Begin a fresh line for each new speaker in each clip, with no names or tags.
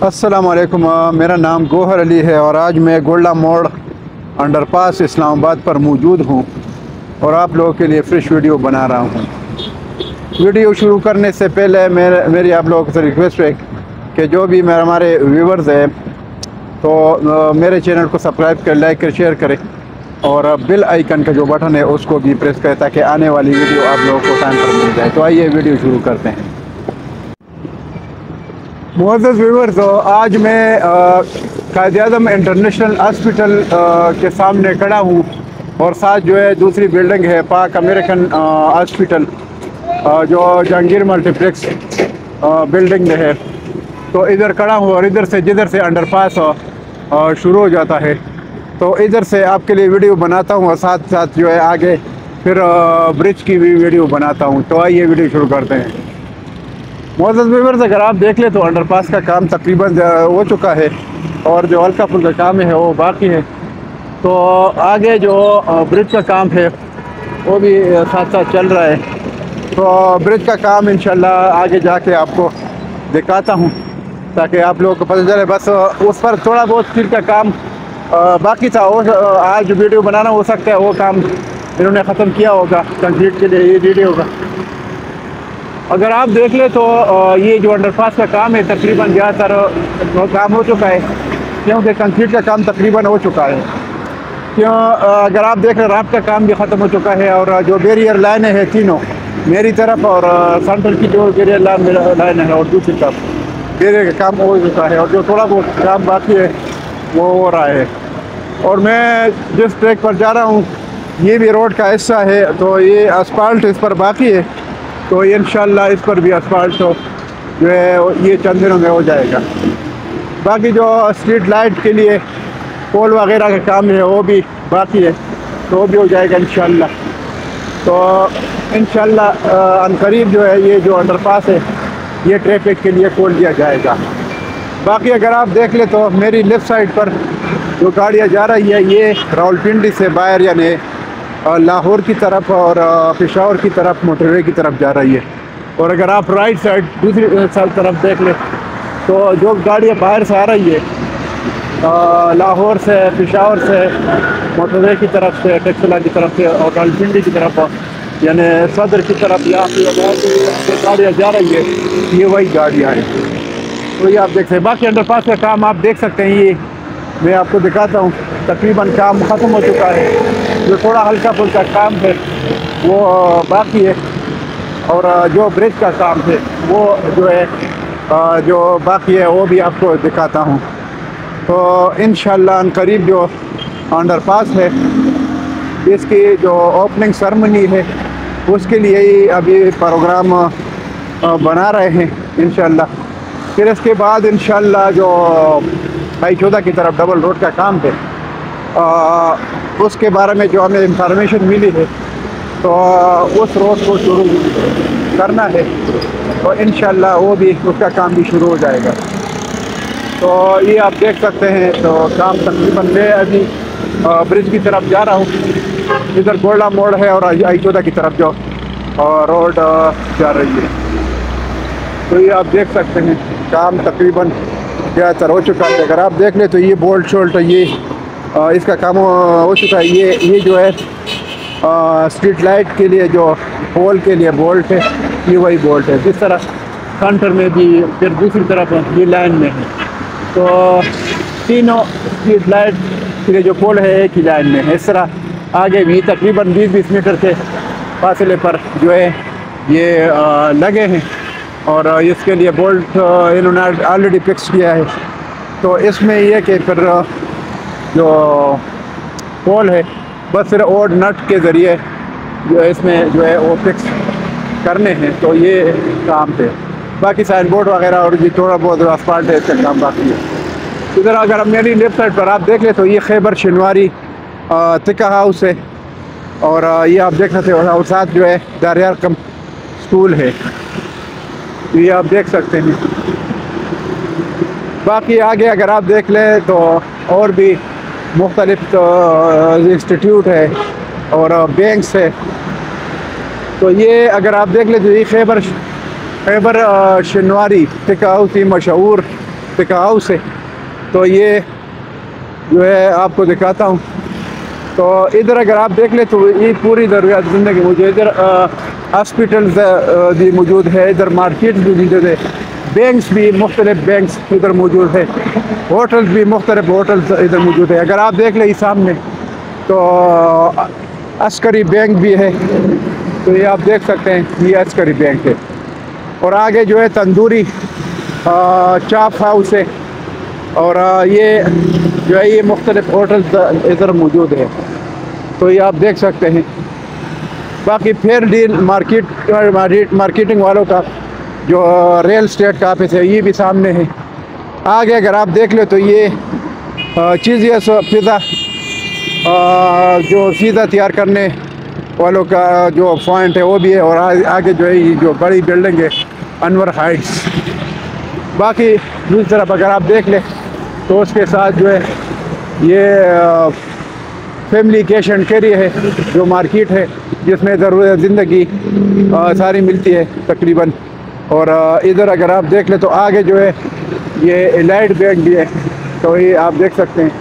अस्सलाम वालेकुम। मेरा नाम गौहर अली है और आज मैं गोल्डा मोड़ अंडरपास इस्लामाबाद पर मौजूद हूँ और आप लोगों के लिए फ्रेश वीडियो बना रहा हूँ। वीडियो शुरू करने से पहले मेरी आप लोगों से रिक्वेस्ट है कि जो भी हमारे व्यूवर्स हैं तो मेरे चैनल को सब्सक्राइब कर, लाइक कर, शेयर करें और बेल आइकन का जो बटन है उसको भी प्रेस करें ताकि आने वाली वीडियो आप लोगों को टाइम पर मिल जाए। तो आइए वीडियो शुरू करते हैं। मुअज़्ज़ज़ व्यूअर्स, आज मैं कायद-ए-आज़म इंटरनेशनल हॉस्पिटल के सामने खड़ा हूँ और साथ जो है दूसरी बिल्डिंग है पाक अमेरिकन हॉस्पिटल जो जहांगीर मल्टीप्लेक्स बिल्डिंग में है। तो इधर खड़ा हूँ और इधर से जिधर से अंडरपास शुरू हो जाता है तो इधर से आपके लिए वीडियो बनाता हूँ और साथ साथ जो है आगे फिर ब्रिज की भी वीडियो बनाता हूँ। तो आइए वीडियो शुरू करते हैं। मुअज़्ज़ज़ व्यूअर्स, अगर आप देख लें तो अंडरपास का काम तकरीबन हो चुका है और जो हल्का फुल्का काम है वो बाकी है। तो आगे जो ब्रिज का काम है वो भी साथ साथ चल रहा है। तो ब्रिज का काम इंशाल्लाह आगे जाके आपको दिखाता हूँ ताकि आप लोगों को पता चले। बस उस पर थोड़ा बहुत फिर का काम बाकी था, वो आज वीडियो बनाना हो सकता है वो काम इन्होंने ख़त्म किया होगा कंक्रीट के लिए ये वीडियो होगा। अगर आप देख ले तो ये जो अंडरपास का काम है तकरीबन ज़्यादातर काम हो चुका है क्योंकि कंक्रीट का काम तकरीबन हो चुका है। अगर आप देख रहे रात का काम भी ख़त्म हो चुका है और जो बैरियर लाइनें हैं तीनों मेरी तरफ और सेंट्रल की जो बैरियर लाइन है और दूसरी तरफ बैरियर का काम हो चुका है और जो थोड़ा बहुत काम बाकी है वो हो रहा है। और मैं जिस ट्रैक पर जा रहा हूँ ये भी रोड का हिस्सा है तो ये असफाल्ट इस पर बाकी है। तो इंशाल्लाह इस पर भी असफाल्ट जो है ये चंद दिनों में हो जाएगा। बाकी जो स्ट्रीट लाइट के लिए पोल वगैरह का काम है वो भी बाकी है तो वो भी हो जाएगा इंशाल्लाह। तो इंशाल्लाह अनकरीब जो है ये जो अंडरपास है ये ट्रैफिक के लिए खोल दिया जाएगा। बाकी अगर आप देख ले तो मेरी लेफ़्ट साइड पर जो गाड़ियाँ जा रही है ये रावलपिंडी से बाहर यानी लाहौर की तरफ और पेशावर की तरफ मोटरवे की तरफ जा रही है। और अगर आप राइट साइड दूसरी तरफ देख ले तो जो गाड़ियाँ बाहर से आ रही है लाहौर से, पेशावर से, मोटरवे की तरफ से, टेक्सला की तरफ से और रावलपिंडी की तरफ यानी सदर की तरफ या गाड़ियाँ जा रही है ये वही गाड़ियाँ हैं। तो ये आप देख सकते हैं। बाकी अंडरपास का काम आप देख सकते हैं, ये मैं आपको दिखाता हूँ तकरीबन काम ख़त्म हो चुका है। जो थोड़ा हल्का फुल्का काम है वो बाकी है और जो ब्रिज का काम है वो जो है जो बाकी है वो भी आपको दिखाता हूँ। तो इंशाल्लाह अनकरीब जो अंडरपास है इसकी जो ओपनिंग सेरेमनी है उसके लिए ही अभी प्रोग्राम बना रहे हैं इंशाल्लाह। फिर इसके बाद इंशाल्लाह जो भाई 14 की तरफ डबल रोड का काम है उसके बारे में जो हमें इंफॉर्मेशन मिली है तो उस रोड को शुरू करना है तो इंशाल्लाह वो भी उसका काम भी शुरू हो जाएगा। तो ये आप देख सकते हैं तो काम तकरीबन मैं अभी ब्रिज की तरफ जा रहा हूँ। इधर गोल्डा मोड़ है और I-14 की तरफ जो रोड जा रही है। तो ये आप देख सकते हैं काम तकरीबन ज़्यादातर हो चुका है। अगर आप देख ले तो ये बोल्ट शोल्ट ये इसका काम हो चुका है। ये जो है स्ट्रीट लाइट के लिए जो पोल के लिए बोल्ट है ये वही बोल्ट है। जिस तरह सेंटर में भी फिर दूसरी तरफ ये लाइन में है तो तीनों स्ट्रीट लाइट के लिए जो पोल है एक ही लाइन में है। इस तरह आगे भी तकरीबन 20-20 मीटर के फासले पर जो है ये लगे हैं और इसके लिए बोल्ट इन्होंने ऑलरेडी फिक्स किया है। तो इसमें ये कि फिर जो पोल है बस फिर और नट के ज़रिए जो है इसमें जो है वो फिक्स करने हैं। तो ये काम थे। बाकी साइन बोर्ड वगैरह और ये थोड़ा बहुत असफाल्ट है इसका काम बाकी है। इधर अगर हम मेरी लेफ्ट साइड पर आप देख ले तो ये खैबर शनवारी तिका हाउस है और ये आप देख सकते हो और साथ जो है दारियार कम स्कूल है ये आप देख सकते हैं। बाकी आगे अगर आप देख लें तो और भी मुख्तलिफ इंस्टीट्यूट है और बैंक्स है। तो ये अगर आप देख लें तो ये खैबर शनवारी तिका हाउस मशहूर टिका हाउस है। तो ये जो है आपको दिखाता हूँ। तो इधर अगर आप देख ले तो ये पूरी ज़रूरियात ज़िंदगी मुझे इधर हॉस्पिटल्स भी मौजूद है, इधर मार्केट भी मौजूद है, बैंक्स भी मुख्तलिफ बैंक्स इधर मौजूद है, होटल्स भी मुख्तलिफ होटल्स इधर मौजूद है। अगर आप देख लें सामने तो अस्करी बैंक भी है, तो ये आप देख सकते हैं ये अस्करी बैंक है। और आगे जो है तंदूरी चाप हाउस है, और ये जो है ये मुख्तलिफ होटल्स इधर मौजूद है, तो ये आप देख सकते हैं। बाकी फेयर डील मार्केटिंग वालों का जो रियल स्टेट का ऑफिस है ये भी सामने है। आगे अगर आप देख ले तो ये चीज़ पिज़्ज़ा जो पिज़्ज़ा तैयार करने वालों का जो पॉइंट है वो भी है। और आगे जो है ये जो बड़ी बिल्डिंग है अनवर हाइट्स। बाकी दूसरी तरफ अगर आप देख ले तो उसके साथ जो है ये फैमिली कैश एंड कैरी है जो मार्केट है, जिसमें ज़रूरत ज़िंदगी सारी मिलती है तकरीबन। और इधर अगर आप देख ले तो आगे जो है ये एलाइट बैंक भी है, तो ये आप देख सकते हैं।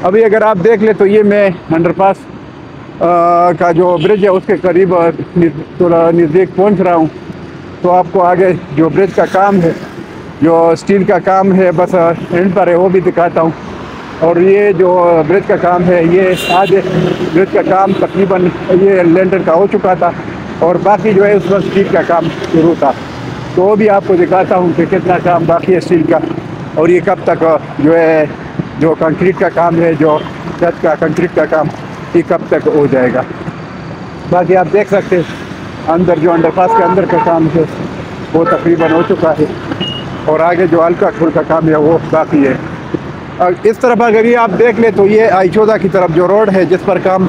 अभी अगर आप देख ले तो ये मैं अंडरपास का जो ब्रिज है उसके करीब थोड़ा नज़दीक पहुंच रहा हूं। तो आपको आगे जो ब्रिज का काम है, जो स्टील का काम है, बस एंड पर है, वो भी दिखाता हूँ। और ये जो ब्रिज का काम है ये आज ब्रिज का काम तकरीबन ये लेंटर का हो चुका था, और बाकी जो है उस वक्त स्टील का काम शुरू था। तो वो भी आपको दिखाता हूँ कि कितना काम बाकी है स्टील का, और ये कब तक जो है जो कंक्रीट का काम है, जो छत का कंक्रीट का काम, ये कब तक हो जाएगा। बाकी आप देख सकते हैं अंदर जो अंडरपास के अंदर का काम है वो तकरीबन हो चुका है, और आगे जो हल्का फुल्का काम है वो बाकी है। इस तरफ अगर ये आप देख ले तो ये आई-14 की तरफ जो रोड है जिस पर काम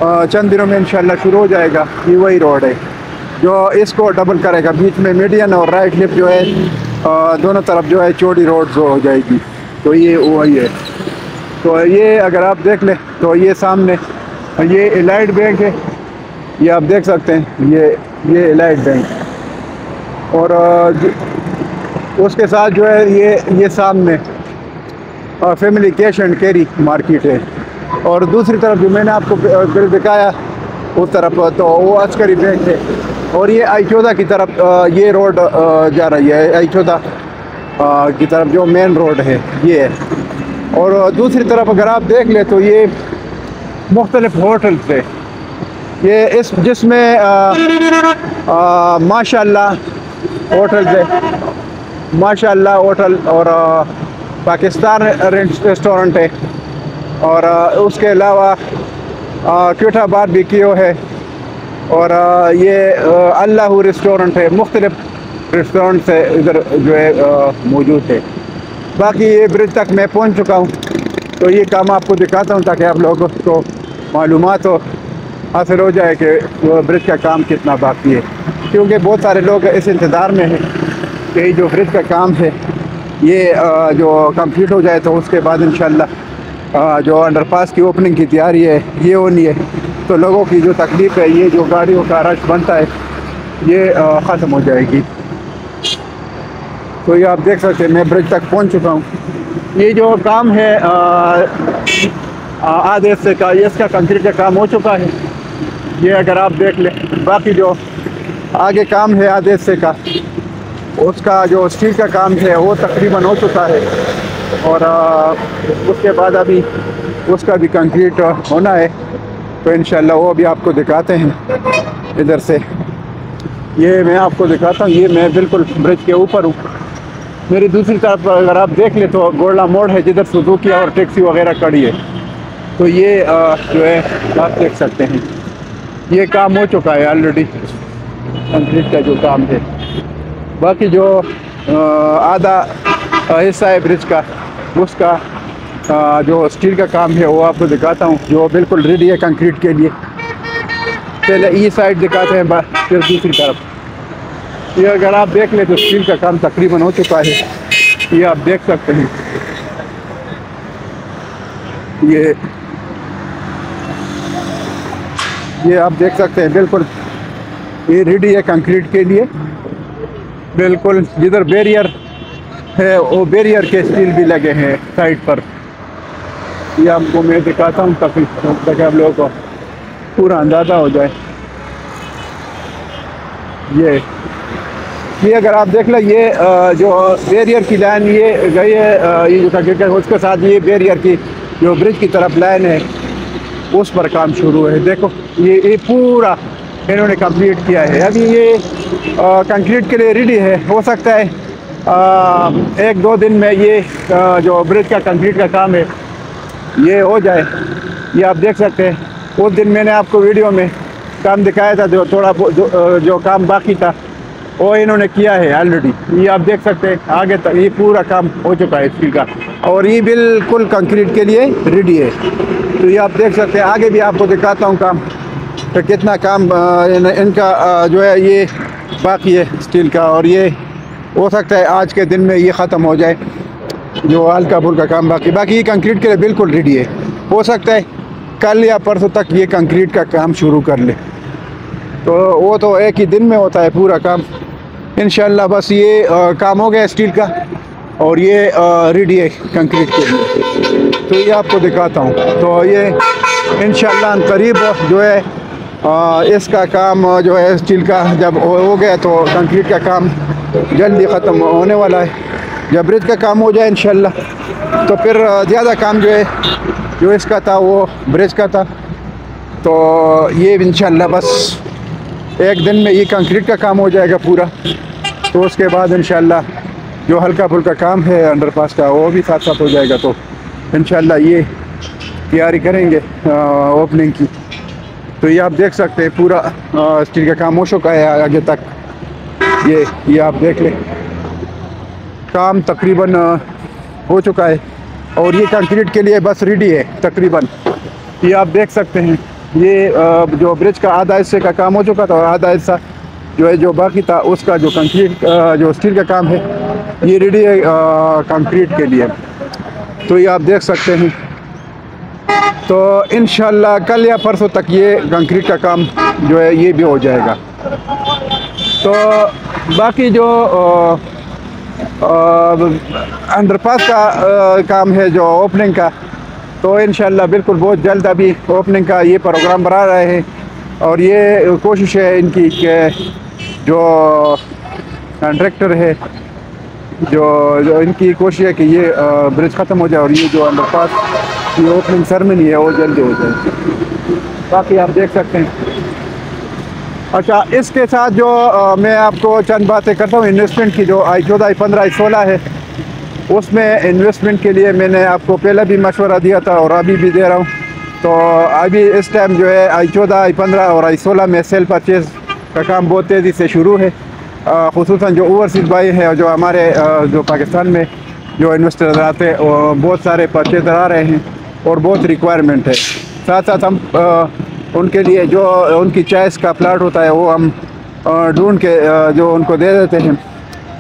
चंद दिनों में इंशाल्लाह शुरू हो जाएगा, ये वही रोड है जो इसको डबल करेगा। बीच में मीडियन और राइट लिप जो है दोनों तरफ जो है चौड़ी रोड जो हो जाएगी, तो ये वही है। तो ये अगर आप देख ले तो ये सामने ये एलाइट बैंक है, ये आप देख सकते हैं ये एलाइट बैंक। और उसके साथ जो है ये सामने family cash and carry market है। और दूसरी तरफ जो मैंने आपको बिल दिखाया उस तरफ तो वो अस्करी बैंक है। और ये आई-14 की तरफ ये रोड जा रही है, आई-14 की तरफ जो मेन रोड है ये है। और दूसरी तरफ अगर आप देख ले तो ये मुख्तलिफ होटल्स है, ये इस जिसमें माशाल्लाह होटल्स है, माशाल्लाह होटल, और पाकिस्तान रेस्टोरेंट है, और उसके अलावा क्यूटा बारबेक्यू है, और ये अल्लाह रेस्टोरेंट है। मुख्तलिफ रेस्टोरेंट से इधर जो है मौजूद है। बाकी ये ब्रिज तक मैं पहुंच चुका हूं, तो ये काम आपको दिखाता हूं ताकि आप लोगों को मालूमात हासिल हो जाए कि ब्रिज का काम कितना बाकी है, क्योंकि बहुत सारे लोग इस इंतज़ार में हैं कि जो ब्रिज का काम है ये जो कंप्लीट हो जाए तो उसके बाद इंशाल्लाह जो अंडरपास की ओपनिंग की तैयारी है ये होनी है। तो लोगों की जो तकलीफ़ है, ये जो गाड़ियों का रश बनता है, ये ख़त्म हो जाएगी। तो ये आप देख सकते हैं मैं ब्रिज तक पहुंच चुका हूँ। ये जो काम है आधे हिस्से का, ये इसका कंक्रीट का काम हो चुका है, ये अगर आप देख लें। बाकी जो आगे काम है आधे हिस्से का, उसका जो स्टील का काम है वो तकरीबन हो चुका है, और उसके बाद अभी उसका भी कंक्रीट होना है। तो इंशाल्लाह वो भी आपको दिखाते हैं इधर से। ये मैं आपको दिखाता हूँ, ये मैं बिल्कुल ब्रिज के ऊपर हूँ। मेरी दूसरी तरफ अगर आप देख ले तो गोल्डा मोड़ है जिधर सुजुकी और टैक्सी वगैरह खड़ी है। तो ये जो है आप देख सकते हैं ये काम हो चुका है ऑलरेडी, कंक्रीट का जो काम है। बाकी जो आधा हिस्सा है ब्रिज का, उसका जो स्टील का काम है वो आपको दिखाता हूँ, जो बिल्कुल रेडी है कंक्रीट के लिए। पहले ये साइड दिखाते हैं, फिर दूसरी तरफ। ये अगर आप देख ले तो स्टील का काम तकरीबन हो चुका है, ये आप देख सकते हैं। ये आप देख सकते हैं बिल्कुल ये रेडी है कंक्रीट के लिए। बिल्कुल जिधर बैरियर है वो बैरियर के स्टील भी लगे हैं साइड पर। ये आपको मैं दिखाता हूँ ताकि आप लोगों को पूरा अंदाज़ा हो जाए। ये अगर आप देख लें, ये जो बैरियर की लाइन ये गई है, ये जो कंक्रीट है उसके साथ ये बैरियर की जो ब्रिज की तरफ लाइन है उस पर काम शुरू है। देखो ये पूरा इन्होंने कंप्लीट किया है। अभी ये कंक्रीट के लिए रेडी है। हो सकता है 1-2 दिन में ये जो ब्रिज का कंक्रीट का काम है ये हो जाए। ये आप देख सकते हैं। उस दिन मैंने आपको वीडियो में काम दिखाया था, जो थोड़ा जो काम बाकी था वो इन्होंने किया है ऑलरेडी। ये आप देख सकते हैं आगे तक ये पूरा काम हो चुका है स्टील का, और ये बिल्कुल कंक्रीट के लिए रेडी है। तो ये आप देख सकते हैं। आगे भी आपको दिखाता हूँ काम तो कितना काम इनका जो है ये बाकी है स्टील का, और ये हो सकता है आज के दिन में ये ख़त्म हो जाए जो हल्का फुल्का काम बाकी ये कंक्रीट के लिए बिल्कुल रेडी है। हो सकता है कल या परसों तक ये कंक्रीट का काम शुरू कर ले, तो वो तो एक ही दिन में होता है पूरा काम इंशाल्लाह। बस ये काम हो गया स्टील का और ये रेडी है कंक्रीट के लिए। तो ये आपको दिखाता हूँ। तो ये इंशाल्लाह करीब जो है इसका काम जो है स्टील का जब हो गया तो कंक्रीट का काम जल्दी ख़त्म होने वाला है। जब ब्रिज का काम हो जाए इंशाल्लाह तो फिर ज़्यादा काम जो इसका था वो ब्रिज का था। तो ये इंशाल्लाह बस एक दिन में ये कंक्रीट का काम हो जाएगा पूरा। तो उसके बाद इंशाल्लाह जो हल्का फुल्का काम है अंडरपास का वो भी साथ साथ हो जाएगा। तो इंशाल्लाह ये तैयारी करेंगे ओपनिंग की। तो ये आप देख सकते हैं पूरा स्टील का काम हो चुका है आगे तक। ये आप देख लें काम तकरीबन हो चुका है, और ये कंक्रीट के लिए बस रेडी है तकरीबन। ये आप देख सकते हैं। ये जो ब्रिज का आधा हिस्से का काम हो चुका था और आधा हिस्सा जो है जो बाकी था उसका जो कंक्रीट जो स्टील का काम है ये रेडी है कंक्रीट के लिए। तो ये आप देख सकते हैं। तो इंशाल्लाह कल या परसों तक ये कंक्रीट का काम जो है ये भी हो जाएगा। तो बाकी जो अंडरपास का काम है जो ओपनिंग का, तो इंशाल्लाह बिल्कुल बहुत जल्द अभी ओपनिंग का ये प्रोग्राम बना रहे हैं। और ये कोशिश है इनकी कि जो कॉन्ट्रैक्टर है जो इनकी कोशिश है कि ये ब्रिज ख़त्म हो जाए और ये जो अंडरपास की ओपनिंग सेरेमनी है वो जल्दी हो जाए। बाकी आप देख सकते हैं। अच्छा, इसके साथ जो मैं आपको चंद बातें करता हूँ इन्वेस्टमेंट की। जो I14, I15, I16 है उसमें इन्वेस्टमेंट के लिए मैंने आपको पहले भी मशवरा दिया था और अभी भी दे रहा हूँ। तो अभी इस टाइम जो है I14, I15 और I16 में सेल परचेज़ का काम बहुत तेज़ी से शुरू है। ख़ुसूसन जो ओवरसीज़ भाई हैं और जो हमारे जो पाकिस्तान में जो इन्वेस्टर आते हैं बहुत सारे परचेज़र आ रहे हैं और बहुत रिक्वायरमेंट है। साथ साथ हम उनके लिए जो उनकी चॉइस का प्लाट होता है वो हम ढूंढ के जो उनको दे देते हैं।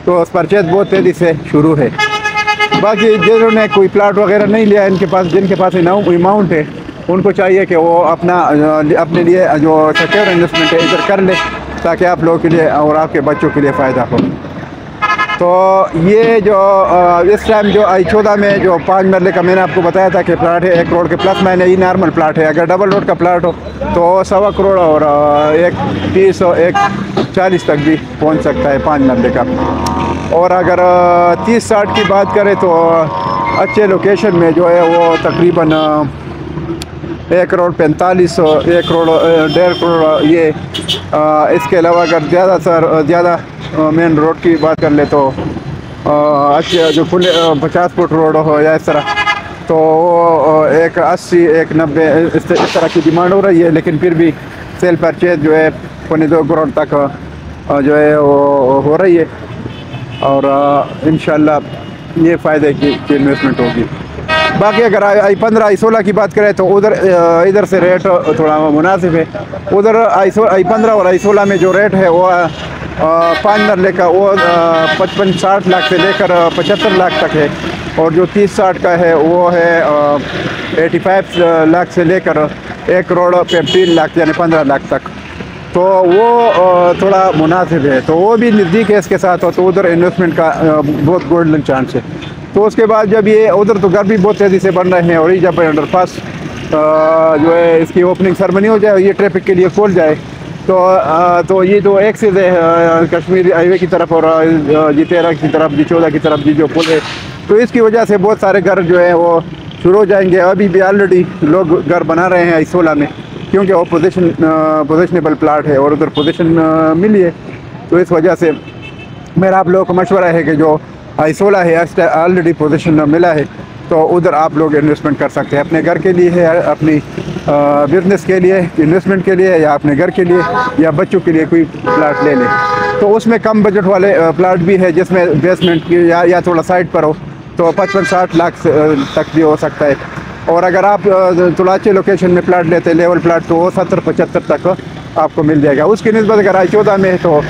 तो परचेज़ बहुत तेज़ी से शुरू है। बाकी जिन्होंने कोई प्लाट वगैरह नहीं लिया इनके पास जिनके पास अमाउंट है उनको चाहिए कि वो अपने लिए जो सिक्योर इन्वेस्टमेंट है इधर कर ले ताकि आप लोगों के लिए और आपके बच्चों के लिए फ़ायदा हो। तो ये जो इस टाइम जो I14 में जो 5 मरले का मैंने आपको बताया था कि प्लाट है 1 करोड़ के प्लस मैंने ये नॉर्मल प्लाट है। अगर डबल रोड का प्लाट हो तो 1.25 करोड़ और 1.30 और 1.40 तक भी पहुंच सकता है 5 मरले का। और अगर 30-60 की बात करें तो अच्छे लोकेशन में जो है वो तकरीबन 1 करोड़ 45 1 करोड़ 1.5 करोड़ ये। इसके अलावा अगर ज़्यादा मेन रोड की बात कर ले तो अच्छे जो खुले 50 फुट रोड हो या इस तरह तो 1.80 1.90 इस तरह की डिमांड हो रही है। लेकिन फिर भी सेल परचेज जो है 2 करोड़ तक जो है वो हो रही है। और इंशाल्लाह ये फ़ायदे की इन्वेस्टमेंट होगी। बाकी अगर I15 I16 की बात करें तो उधर इधर से रेट थोड़ा मुनासिब है। उधर I15 और I16 में जो रेट है वो 5 मरले का वो 55-60 लाख से लेकर 75 लाख तक है। और जो 30-60 का है वो है 85 लाख से लेकर 1 करोड़ 15 लाख यानी 15 लाख तक। तो वो थोड़ा मुनासिब है, तो वो भी नज़दीक है इसके साथ, तो उधर इन्वेस्टमेंट का बहुत गोल्डन चांस है। तो उसके बाद जब ये उधर तो घर भी बहुत तेज़ी से बन रहे हैं, और ये जब अंडरपास जो है इसकी ओपनिंग सेरेमनी हो जाए, ये ट्रैफिक के लिए खोल जाए, तो ये तो एक से कश्मीर हाईवे की तरफ और जी 13 की तरफ, जी 14 की तरफ जी जो पुल है, तो इसकी वजह से बहुत सारे घर जो है वो शुरू हो जाएंगे। अभी भी ऑलरेडी लोग घर बना रहे हैं I-16 में, क्योंकि वो पोजिशनेबल प्लाट है और उधर पोजीशन मिली है। तो इस वजह से मेरा आप लोगों को मशवरा है कि जो I-16 है ऑलरेडी पोजीशन मिला है, तो उधर आप लोग इन्वेस्टमेंट कर सकते हैं, अपने घर के लिए है, अपनी बिजनेस के लिए, इन्वेस्टमेंट के लिए, या अपने घर के लिए, या बच्चों के लिए कोई प्लाट ले लें। तो उसमें कम बजट वाले प्लाट भी है, जिसमें बेसमेंट की या थोड़ा साइड पर हो, तो 55-60 लाख तक भी हो सकता है। और अगर आप थोड़ा अच्छे लोकेशन में प्लाट लेते हैं, लेवल प्लाट, तो वो 70-75 तक आपको मिल जाएगा। उसकी निस्बत अगर I-14 में है तो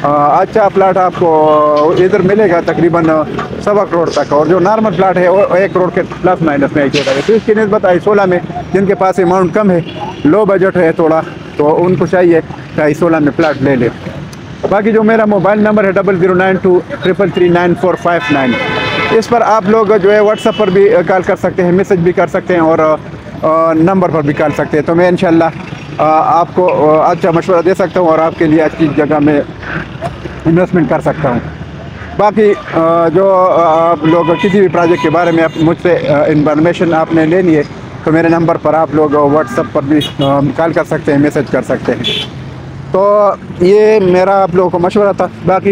अच्छा प्लाट आपको इधर मिलेगा तकरीबन 1.25 करोड़ तक, और जो नॉर्मल प्लाट है वो 1 करोड़ के प्लस माइनस में I-14 है। तो इसकी निस्बत I-16 में जिनके पास अमाउंट कम है, लो बजट है थोड़ा, तो उनको चाहिए कि I-16 में प्लाट ले ले। बाकी जो मेरा मोबाइल नंबर है 009233394559, इस पर आप लोग जो है व्हाट्सएप पर भी कॉल कर सकते हैं, मैसेज भी कर सकते हैं, और नंबर पर भी कॉल सकते हैं। तो मैं इंशाल्लाह आपको अच्छा मशवरा दे सकता हूँ और आपके लिए अच्छी जगह में इन्वेस्टमेंट कर सकता हूँ। बाकी जो आप लोग किसी भी प्रोजेक्ट के बारे में आप मुझसे इंफॉर्मेशन आपने लेनी है, तो मेरे नंबर पर आप लोग व्हाट्सएप पर भी कॉल कर सकते हैं, मैसेज कर सकते हैं। तो ये मेरा आप लोगों को मशवरा था। बाकी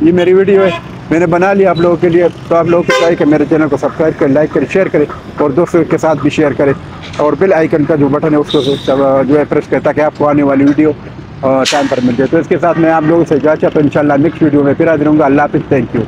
ये मेरी वीडियो है, मैंने बना लिया आप लोगों के लिए, तो आप लोगों को चाहिए कि मेरे चैनल को सब्सक्राइब करें, लाइक करें, शेयर करें, और दोस्तों के साथ भी शेयर करें, और बेल आइकन का जो बटन है उसको जो है प्रेस करें, ताकि आपको आने वाली वीडियो टाइम पर मिल जाए। तो इसके साथ मैं आप लोगों से इजाज़त चाहता हूँ, इंशाल्लाह नेक्स्ट वीडियो में फिर हाजिर होऊंगा। अल्लाह हाफ़िज़, थैंक यू।